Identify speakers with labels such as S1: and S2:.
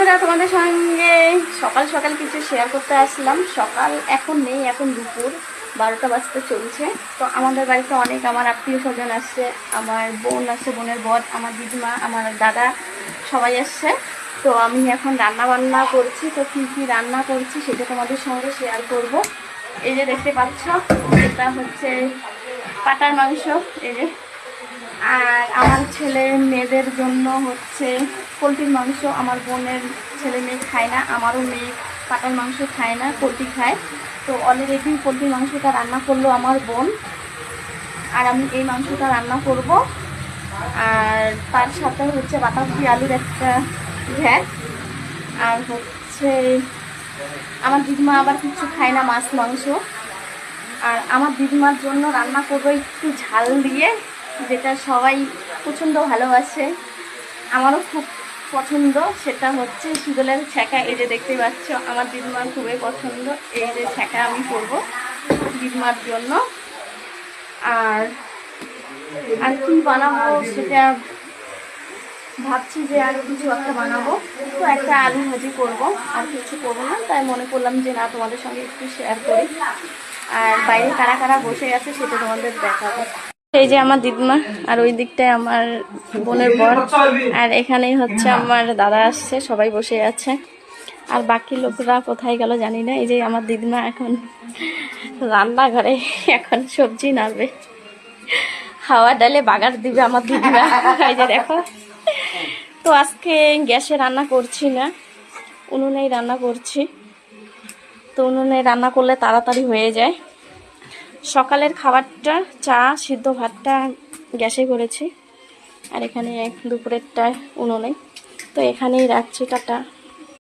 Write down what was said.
S1: বন্ধুরা, তোমাদের সঙ্গে সকাল সকাল কিছু শেয়ার করতে আসলাম। সকাল এখন নেই, এখন দুপুর 12টা বাজতে চলছে। তো আমাদের বাড়িতে অনেক আমার আত্মীয় স্বজন আসছে, আমার বোন আসছে, বোনের বর, আমার দিদিমা, আমার দাদা, সবাই আসছে। তো আমি এখন রান্না বান্না করছি। তো কী কী রান্না করছি সেটা তোমাদের সঙ্গে শেয়ার করব। এই যে দেখতে পাচ্ছ, এটা হচ্ছে পাটার মাংস। এই যে, আর আমার ছেলে মেয়েদের জন্য হচ্ছে পোলট্রির মাংস। আমার বোনের ছেলে মেয়ে খায় না, আমারও মেয়ে পাটার মাংস খায় না, পোলট্রি খায়। তো অলরেডি পোলট্রির মাংসটা রান্না করলো আমার বোন, আর আমি এই মাংসটা রান্না করব। আর তার সাথে হচ্ছে বাঁধাকপি আলুর একটা ঘ্যাট। আর হচ্ছে আমার দিদিমা আবার কিছু খায় না, মাছ মাংস। আর আমার দিদিমার জন্য রান্না করবো একটু ঝাল দিয়ে, যেটা সবাই প্রচণ্ড ভালোবাসে, আমারও খুব পছন্দ। সেটা হচ্ছে শিদলের ছ্যাঁকা। এই যে দেখতে পাচ্ছ, আমার দিদিমার খুবই পছন্দ। এই যে ছ্যাঁকা আমি করব দিদিমার জন্য। আর আর কি বানাবো সেটা ভাবছি, যে আর কিছু একটা বানাবো। তো একটা আলু ভাজি করব, আর কিছু করবো না। তাই মনে করলাম যে না, তোমাদের সঙ্গে একটু শেয়ার করি। আর বাইরে কারা কারা বসে আছে সেটা তোমাদের দেখাবো। এই যে আমার দিদিমা, আর ওই দিকটায় আমার বোনের বর, আর এখানেই হচ্ছে আমার দাদা আসছে, সবাই বসে আছে। আর বাকি লোকরা কোথায় গেল জানি না। এই যে আমার দিদিমা এখন রান্নাঘরে এখন সবজি নাড়বে, হাওয়া ডালে বাগার দিবে আমার দিদিমা। এই যে দেখো। তো আজকে গ্যাসে রান্না করছি না, উনুনেই রান্না করছি। তো উনুনে রান্না করলে তাড়াতাড়ি হয়ে যায়। সকালের খাবারটা, চা সিদ্ধ ভাতটা গ্যাসে করেছি, আর এখানে দুপুরেরটা উনুনে। তো এখানেই রাখছি, টাটা।